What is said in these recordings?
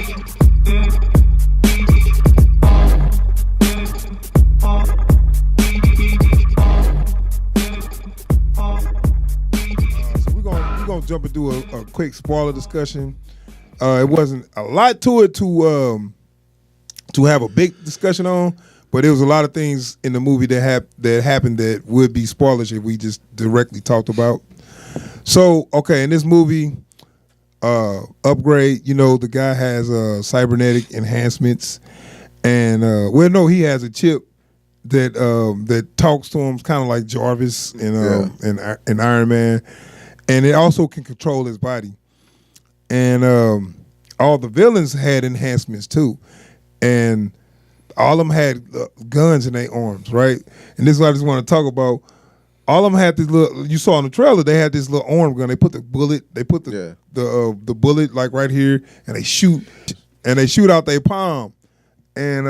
We're gonna jump into a quick spoiler discussion. It wasn't a lot to it to have a big discussion on, but there was a lot of things in the movie that happened that would be spoilers if we just directly talked about. So, okay, in this movie, Upgrade, the guy has cybernetic enhancements, and he has a chip that talks to him, kind of like Jarvis and Iron Man, and it also can control his body. And all the villains had enhancements too, and all of them had guns in their arms, right? And this is what I just want to talk about. All of them had this little. You saw in the trailer, they had this little arm gun. They put the bullet. They put the bullet like right here, and they shoot out their palm. And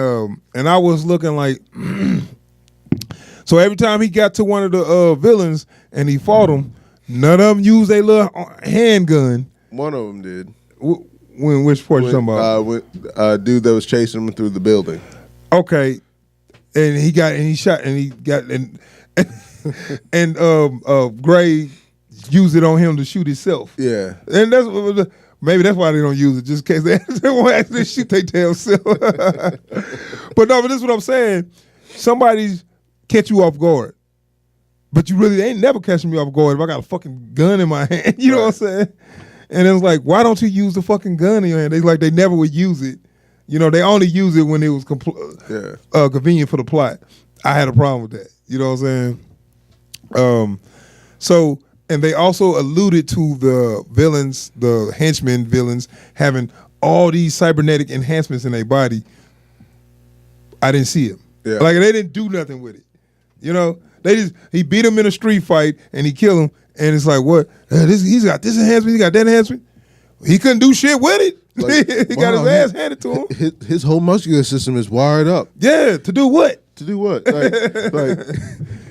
I was looking like, so every time he got to one of the villains and he fought them, none of them used a little handgun. One of them did. Which part you talking about? Dude that was chasing him through the building. Okay, and he shot and Gray used it on him to shoot himself. Yeah, and maybe that's why they don't use it, just in case they won't actually shoot their damn self. But this is what I'm saying. Somebody catch you off guard, but you really ain't never catching me off guard if I got a fucking gun in my hand. You know what I'm saying? And it was like, why don't you use the fucking gun in your hand? They never would use it. They only use it when it was convenient for the plot. I had a problem with that. You know what I'm saying? And they also alluded to the villains, the henchmen villains, having all these cybernetic enhancements in their body. I didn't see it. Yeah. Like, they didn't do nothing with it. He beat him in a street fight and he killed him. And it's like, what? He's got this enhancement, he got that enhancement. He couldn't do shit with it. Like, he got his ass handed to him. His whole muscular system is wired up. Yeah, to do what? To do what? Like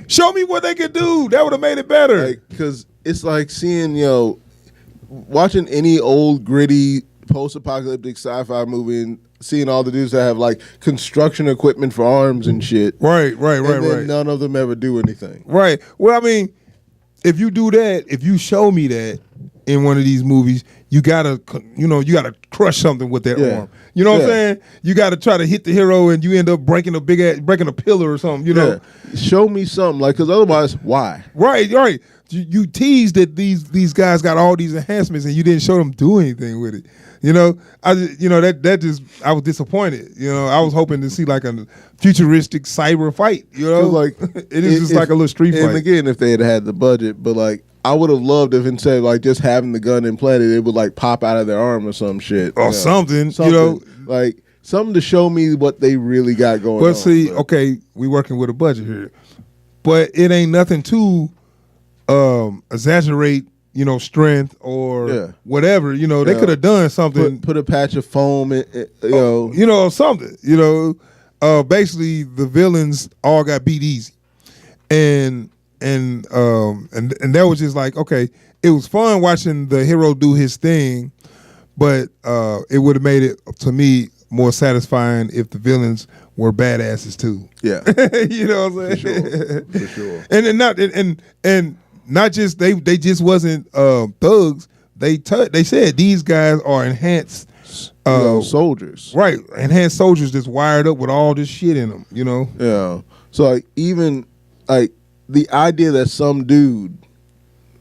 show me what they could do. That would have made it better. Because it's like seeing, watching any old gritty post-apocalyptic sci-fi movie and seeing all the dudes that have like construction equipment for arms and shit. Right. None of them ever do anything. Right. Well, I mean, if you do that, if you show me that in one of these movies, you gotta crush something with that arm. You know what I'm saying? You gotta try to hit the hero, and you end up breaking a pillar or something. You know, show me something, because otherwise, why? Right. You teased that these guys got all these enhancements, and you didn't show them do anything with it. I was disappointed. I was hoping to see like a futuristic cyber fight. Like it is just like a little street fight. And again, if they had the budget, but like, I would have loved if instead of like just having the gun implanted, it would like pop out of their arm or some shit. Or something. Like something to show me what they really got going on. But see, okay, we working with a budget here. But it ain't nothing to exaggerate, strength or whatever. They could have done something. Put a patch of foam in, something. Basically the villains all got beat easy. And that was just like, okay, it was fun watching the hero do his thing, but it would have made it, to me, more satisfying if the villains were badasses too. Yeah. You know what I'm saying? For sure. And not just they just wasn't thugs. They said these guys are enhanced soldiers. Right. Enhanced soldiers that's wired up with all this shit in them, Yeah. So like, even like the idea that some dude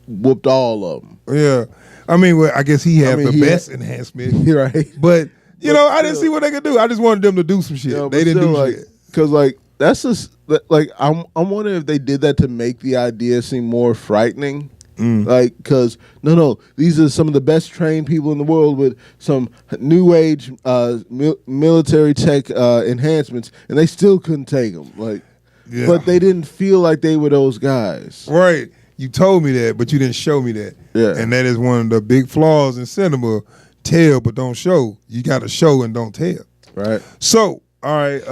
whooped all of them. Yeah. I mean, I guess he had the best enhancement. Right. But, I didn't see what they could do. I just wanted them to do some shit. They didn't do shit. Because, like, that's just, like, I'm wondering if they did that to make the idea seem more frightening. Like, because, no, these are some of the best trained people in the world with some new age military tech enhancements, and they still couldn't take them. Like, but they didn't feel like they were those guys. Right. You told me that, but you didn't show me that. Yeah. And that is one of the big flaws in cinema. Tell but don't show. You got to show and don't tell. Right. So, all right.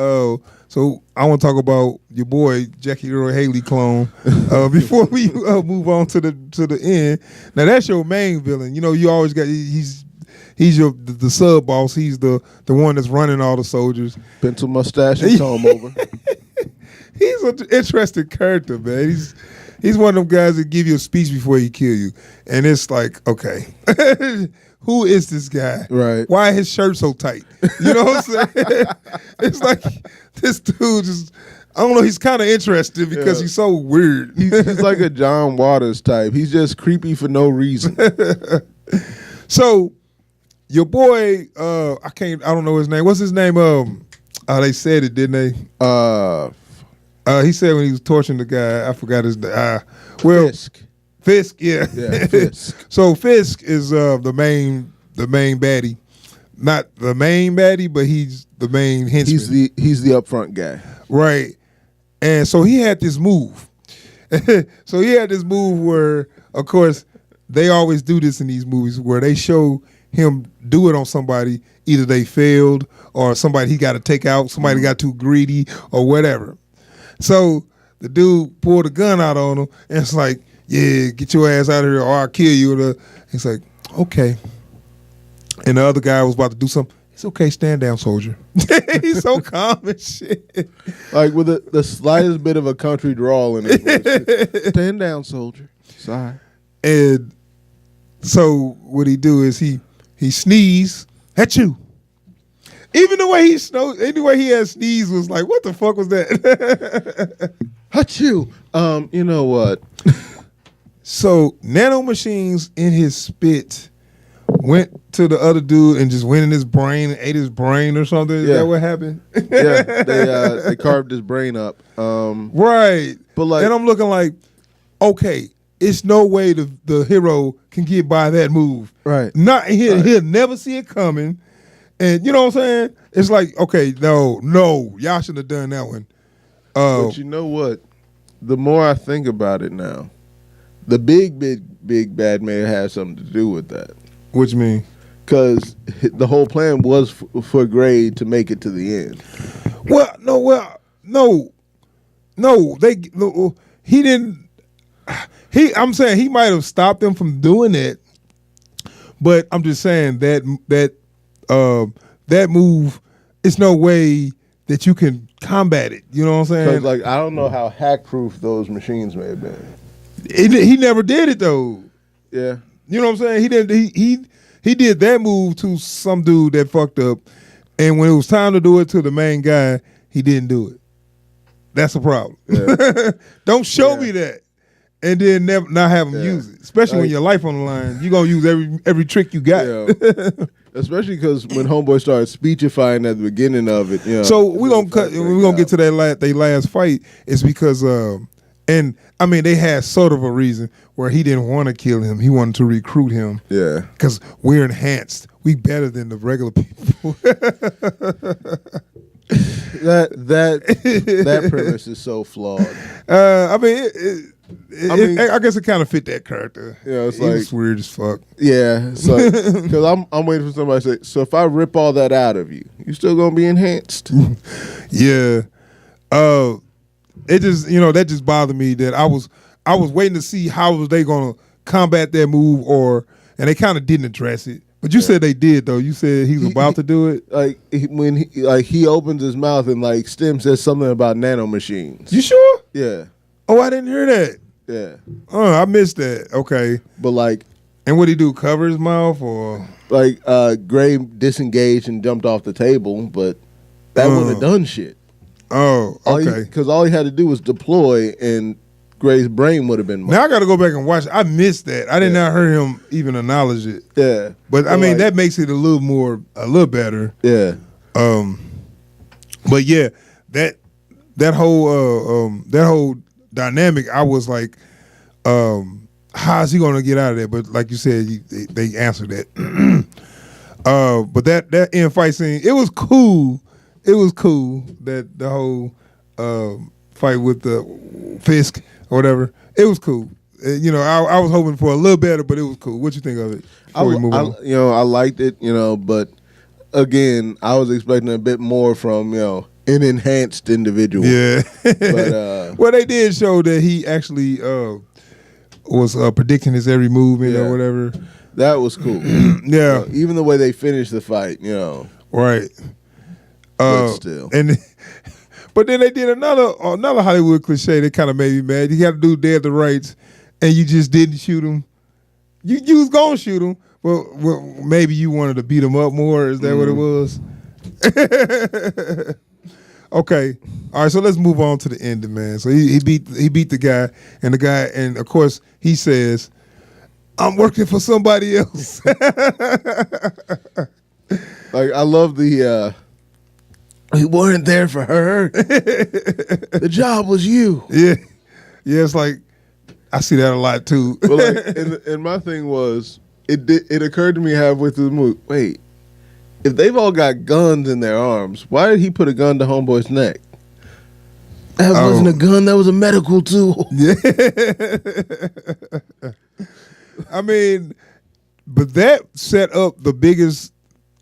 So I want to talk about your boy Jackie Earl Haley clone before we move on to the end. Now that's your main villain. You always got he's he's the sub boss. He's the one that's running all the soldiers. Pencil mustache and comb over. He's an interesting character, man. He's one of them guys that give you a speech before he kill you, and it's like, okay, who is this guy? Right? Why is his shirt so tight? You know what I'm saying? It's like this dude just. I don't know. He's kind of interesting because he's so weird. He's like a John Waters type. He's just creepy for no reason. So, your boy, I don't know his name. What's his name? They said it, didn't they? He said when he was torturing the guy, I forgot his name. Fisk. Fisk, yeah. Yeah, Fisk. So Fisk is the main baddie. Not the main baddie, but he's the main henchman. He's the upfront guy. Right. And so he had this move. Where, of course, they always do this in these movies where they show him do it on somebody. Either they failed or somebody he got to take out, somebody got too greedy or whatever. So the dude pulled a gun out on him and it's like, yeah, get your ass out of here or I'll kill you. He's like, okay. And the other guy was about to do something. It's okay, stand down, soldier. He's so calm and shit. Like with the slightest bit of a country drawl in his voice. Stand down, soldier. Sorry. And so what he do is he sneeze at you. Even the way he had sneeze was like, what the fuck was that? Achoo. You know what? So nanomachines in his spit went to the other dude and just went in his brain and ate his brain or something. Is that what happened? Yeah, they carved his brain up. Right. But like, and I'm looking like, okay, it's no way the hero can get by that move. Right. He'll never see it coming. And you know what I'm saying? It's like, okay, no, y'all shouldn't have done that one. But you know what? The more I think about it now, the big bad man has something to do with that. What you mean? Because the whole plan was for Gray to make it to the end. He didn't. I'm saying he might have stopped them from doing that, but I'm just saying that move, it's no way that you can combat it. You know what I'm saying? Because like I don't know how hack-proof those machines may have been. He never did it though. Yeah. You know what I'm saying? He didn't. He did that move to some dude that fucked up, and when it was time to do it to the main guy, he didn't do it. That's a problem. Yeah. Don't show me that, and then not have him use it. Especially when your life on the line, you gonna use every trick you got. Yeah. Especially because when Homeboy started speechifying at the beginning of it, you know. So we're gonna get to that they last fight. It's because and I mean they had sort of a reason where he didn't want to kill him. He wanted to recruit him. Yeah. Because we're enhanced. We better than the regular people. that premise is so flawed. I guess it kind of fit that character. Yeah, it's was weird as fuck. Yeah, it's like because I'm waiting for somebody to say. So if I rip all that out of you, you still gonna be enhanced? Yeah. It just that just bothered me that I was waiting to see how was they gonna combat that move and they kind of didn't address it. But you said they did though. You said he was about to do it. Like when he opens his mouth and like Stim says something about nanomachines. You sure? Yeah. Oh, I didn't hear that. Yeah. Oh, I missed that. Okay. But like, and what he do? Cover his mouth or like Gray disengaged and jumped off the table, but that wouldn't have done shit. Oh, okay. Because all he had to do was deploy, and Gray's brain would have been. Now I got to go back and watch it. I missed that. I did not hear him even acknowledge it. Yeah, but I mean that makes it a little better. Yeah. But yeah, that whole dynamic, I was like, how is he gonna get out of there? But like you said, they answered that. But that end fight scene, it was cool. It was cool that the whole fight with the Fisk or whatever. It was cool. I was hoping for a little better, but it was cool. What you think of it? Before we move on? I liked it. But again, I was expecting a bit more from an enhanced individual. Yeah. But well, they did show that he actually was predicting his every movement or whatever. That was cool. Yeah. Even the way they finished the fight, Right. But still. But then they did another Hollywood cliche that kind of made me mad. You got to do dead the rights, and you just didn't shoot him. You was gonna shoot him, but maybe you wanted to beat him up more. Is that what it was? Okay, all right. So let's move on to the ending, man. So he beat the guy, and of course he says, "I'm working for somebody else." Like I love the. We weren't there for her. The job was you. Yeah. It's like I see that a lot too. But like, and my thing was, it occurred to me halfway through the movie. Wait, if they've all got guns in their arms, why did he put a gun to Homeboy's neck? That wasn't a gun. That was a medical tool. Yeah. I mean, but that set up the biggest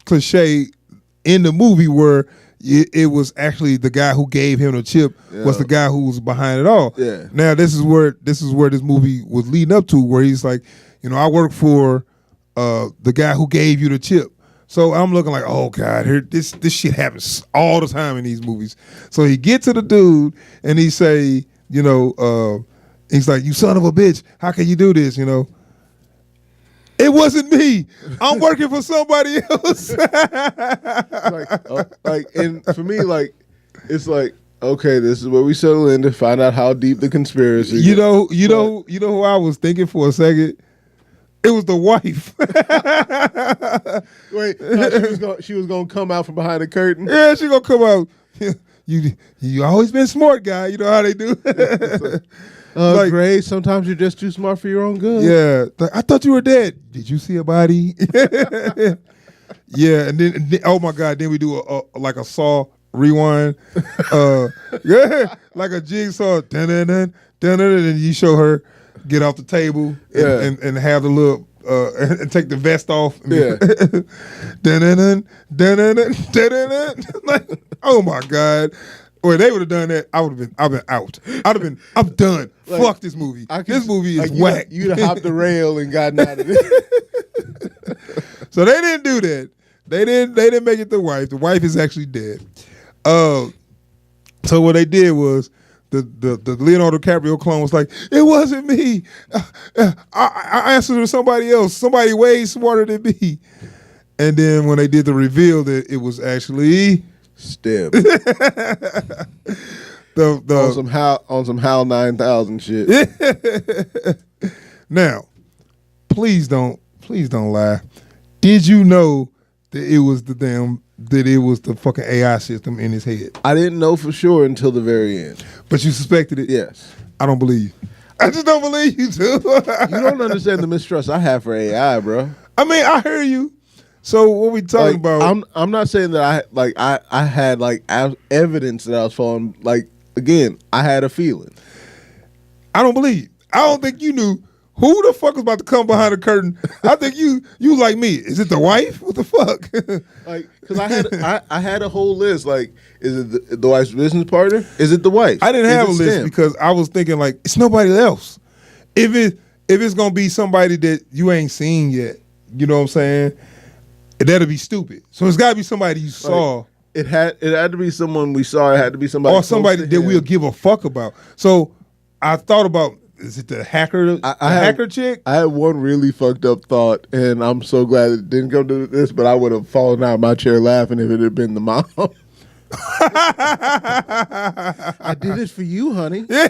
cliche in the movie where it was actually the guy who gave him the chip was the guy who was behind it all. Yeah. Now this is where this movie was leading up to, where he's like, I work for the guy who gave you the chip. So I'm looking like, oh God, this shit happens all the time in these movies. So he get to the dude and he say, he's like, you son of a bitch, how can you do this? It wasn't me. I'm working for somebody else. And for me, it's like, okay, this is where we settle in to find out how deep the conspiracy. You know who I was thinking for a second? It was the wife. Wait, she was gonna come out from behind the curtain. Yeah, she gonna come out. You always been smart, guy. You know how they do. Gray, sometimes you're just too smart for your own good. Yeah, I thought you were dead. Did you see a body? Yeah, and then oh my God, then we do a Saw rewind. Yeah, like a jigsaw. Dun-dun-dun, dun-dun-dun, and you show her get off the table and have the little and take the vest off. Yeah. Dun-dun-dun, dun-dun-dun, dun-dun-dun. Like, oh my God. Or they would have done that, I've been out. I'm done. Like, fuck this movie. This movie is whack. You'd have hopped the rail and gotten out of it. So they didn't do that. They didn't make it the wife. The wife is actually dead. So what they did was the Leonardo DiCaprio clone was like, it wasn't me. I answered to somebody else. Somebody way smarter than me. And then when they did the reveal that it was actually Step. on some HAL 9000 shit. Now, please don't lie. Did you know that it was the fucking AI system in his head? I didn't know for sure until the very end. But you suspected it? Yes. I don't believe. I just don't believe you too. You don't understand the mistrust I have for AI, bro. I mean, I hear you. So what we talking about? I'm not saying that I had evidence that I was falling. Like, again, I had a feeling. I don't believe. I don't think you knew who the fuck was about to come behind the curtain. I think you like me. Is it the wife? What the fuck? Because I had a whole list. Like, is it the wife's business partner? Is it the wife? I didn't have a list because I was thinking like it's nobody else. If it's gonna be somebody that you ain't seen yet, you know what I'm saying? That'd be stupid. So it's got to be somebody you saw. It had to be someone we saw. It had to be somebody, or somebody that we'll give a fuck about. So I thought about, is it the hacker? Hacker chick? I had one really fucked up thought, and I'm so glad it didn't go to this. But I would have fallen out of my chair laughing if it had been the mom. I did it for you, honey. Yeah.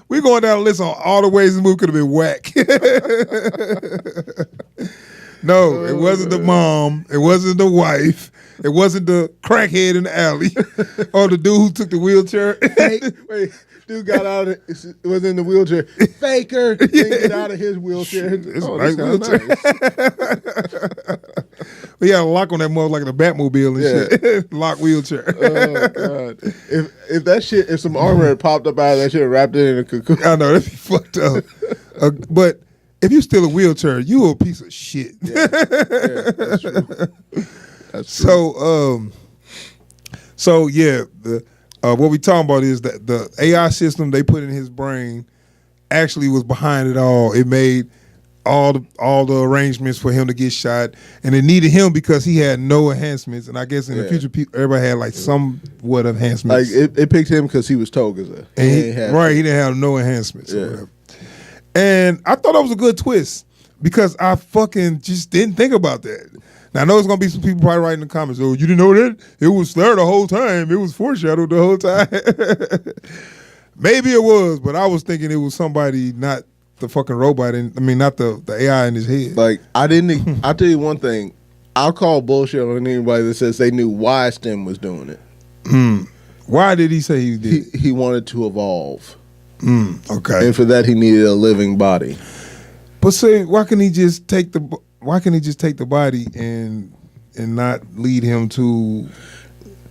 We're going down a list on all the ways this movie could have been whack. No, it wasn't the mom. It wasn't the wife. It wasn't the crackhead in the alley or the dude who took the wheelchair. Wait, dude got out of it. Was in the wheelchair. Faker. Didn't get out of his wheelchair. It's a nice wheelchair. We had a lock on that mother like the Batmobile and shit. Lock wheelchair. Oh God! If some armor had popped up out of that shit and wrapped it in a cocoon. I know, that'd be fucked up. But if you steal a wheelchair, you a piece of shit. Yeah, that's true. That's true. So yeah, what we talking about is that the AI system they put in his brain actually was behind it all. It made all the arrangements for him to get shot, and it needed him because he had no enhancements. And I guess in the future, everybody had like somewhat of enhancements. Like it picked him because he was Togaza. He didn't have no enhancements. Or whatever. And I thought that was a good twist because I fucking just didn't think about that. Now, I know there's going to be some people probably writing in the comments, oh, you didn't know that? It was there the whole time. It was foreshadowed the whole time. Maybe it was, but I was thinking it was somebody, not the fucking robot. Not the AI in his head. Like, I'll tell you one thing. I'll call bullshit on anybody that says they knew why STEM was doing it. Why did he say he did? He wanted to evolve. Okay. And for that, he needed a living body. But say, why can't he just take the body and not lead him to?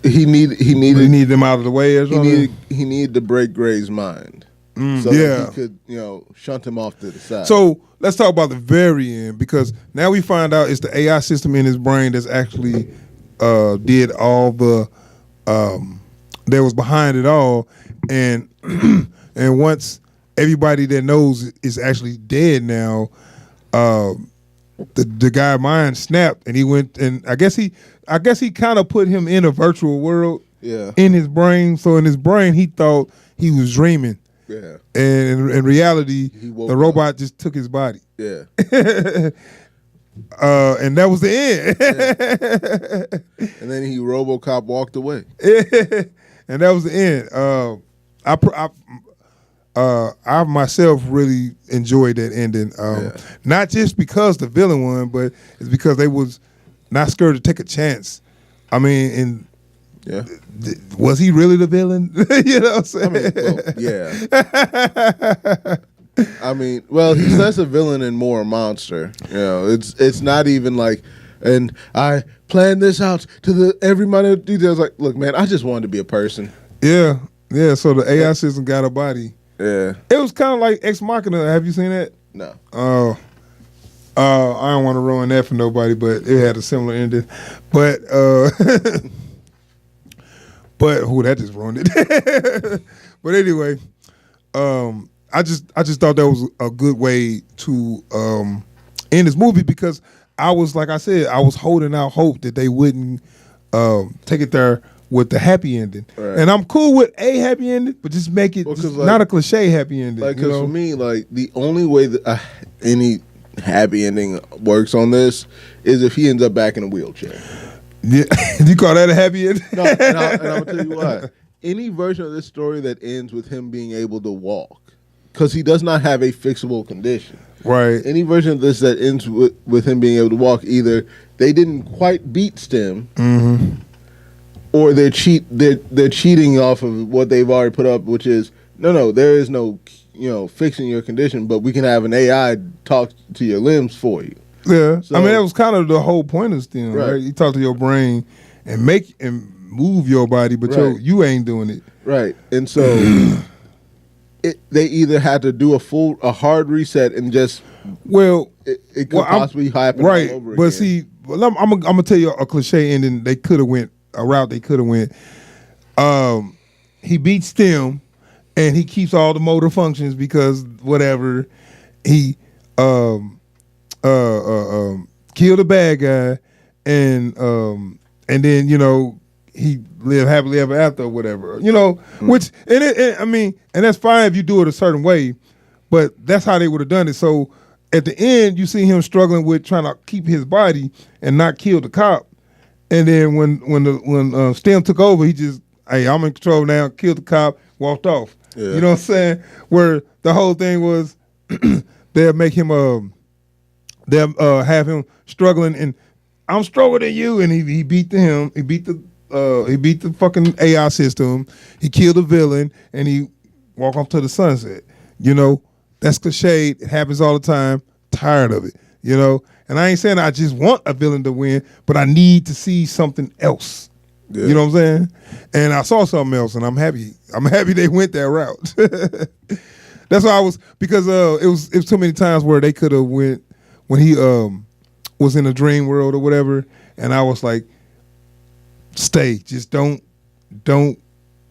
He needed them out of the way or something. He needed to break Gray's mind, so that he could shunt him off to the side. So let's talk about the very end, because now we find out it's the AI system in his brain that's actually did all the that was behind it all, and and once everybody that knows is actually dead now. The guy mind snapped and he went, and I guess he kind of put him in a virtual world in his brain. So in his brain he thought he was dreaming. Yeah. And in reality the robot just took his body. Yeah. And that was the end. And then RoboCop walked away. And that was the end. I myself really enjoyed that ending. Not just because the villain won, but it's because they was not scared to take a chance. I mean, was he really the villain? You know what I'm saying? He's less a villain and more a monster. It's not even like, and I planned this out to every minor detail. Like, look, man, I just wanted to be a person. Yeah. So the AI system got a body. Yeah, it was kind of like Ex Machina. Have you seen that? No. I don't want to ruin that for nobody, but it had a similar ending. But that just ruined it. But anyway, I just thought that was a good way to end this movie, because I was holding out hope that they wouldn't take it there with the happy ending. Right. And I'm cool with a happy ending, but just make it not a cliche happy ending. Like, because for me, like, the only way that any happy ending works on this is if he ends up back in a wheelchair. Yeah. You call that a happy ending? No, and I'll tell you why. Any version of this story that ends with him being able to walk, because he does not have a fixable condition. Right. Any version of this that ends with him being able to walk, either they didn't quite beat STEM, or they're cheating off of what they've already put up, which is no, there is no fixing your condition, but we can have an AI talk to your limbs for you. Yeah, so, that was kind of the whole point of STEM, right? You talk to your brain and make and move your body, but you ain't doing it, right? And so they either had to do a hard reset and just it could possibly happen all over again. But see, I'm gonna tell you a cliche ending. They could have went a route. They could have went. He beats STEM, and he keeps all the motor functions because whatever he killed a bad guy, and then he live happily ever after or whatever, which and that's fine if you do it a certain way, but that's how they would have done it. So at the end, you see him struggling with trying to keep his body and not kill the cop. And then when STEM took over, he just, hey, I'm in control now, killed the cop, walked off. Yeah. You know what I'm saying? Where the whole thing was, they'll make him, have him struggling, and I'm stronger than you, and he beat him. He beat the fucking AI system. He killed the villain, and he walked off to the sunset. That's cliched. It happens all the time. Tired of it. And I ain't saying I just want a villain to win, but I need to see something else. Yeah. You know what I'm saying? And I saw something else, and I'm happy. I'm happy they went that route. That's why I was, because it was too many times where they could have went when he was in a dream world or whatever, and I was like, stay, just don't. You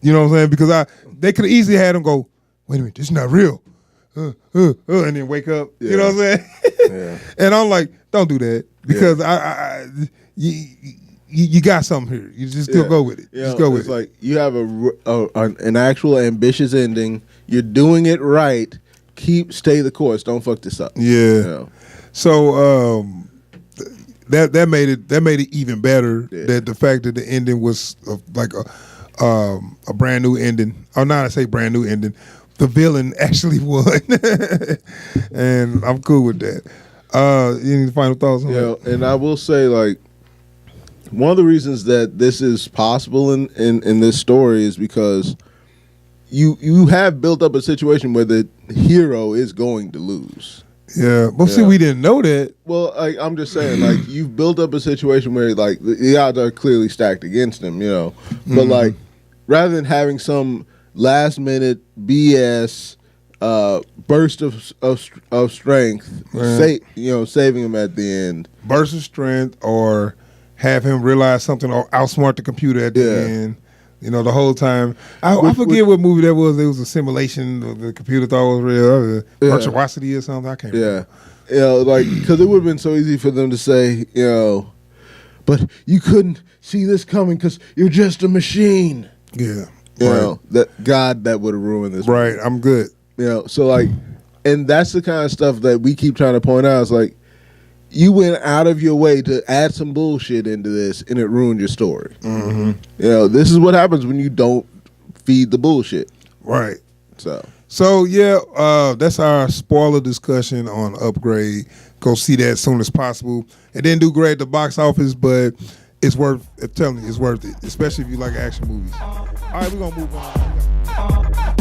know what I'm saying? Because they could have easily had him go, wait a minute, this is not real. and then wake up. Yeah. You know what I'm saying? Yeah. And I'm like, don't do that because you got something here. You just still go with it. Just go with it. It's like you have an actual ambitious ending. You're doing it right. Stay the course. Don't fuck this up. Yeah. You know? So that made it even better. Yeah. That the fact that the ending was like a brand new ending. Or not, I say brand new ending. The villain actually won, and I'm cool with that. Any final thoughts on that? Yeah, and I will say, like, one of the reasons that this is possible in this story is because you have built up a situation where the hero is going to lose. Yeah, but see, we didn't know that. Well, I'm just saying, like, you've built up a situation where, like, the odds are clearly stacked against him, you know. But like, rather than having some last minute BS burst of strength, saving him at the end. Burst of strength, or have him realize something, or outsmart the computer at the end. You know, the whole time. I forget what movie that was. It was a simulation of the computer thought it was real. Virtuosity or something. I can't remember. You know, like, because it would have been so easy for them to say, you know, but you couldn't see this coming because you're just a machine. Yeah. You know, that would have ruined this. Right, I'm good. You know, so like, and that's the kind of stuff that we keep trying to point out. It's like, you went out of your way to add some bullshit into this, and it ruined your story. Mm-hmm. You know, this is what happens when you don't feed the bullshit. Right. So yeah, that's our spoiler discussion on Upgrade. Go see that as soon as possible. It didn't do great at the box office, but it's worth. I'm telling you, it's worth it, especially if you like action movies. All right, we're gonna move on.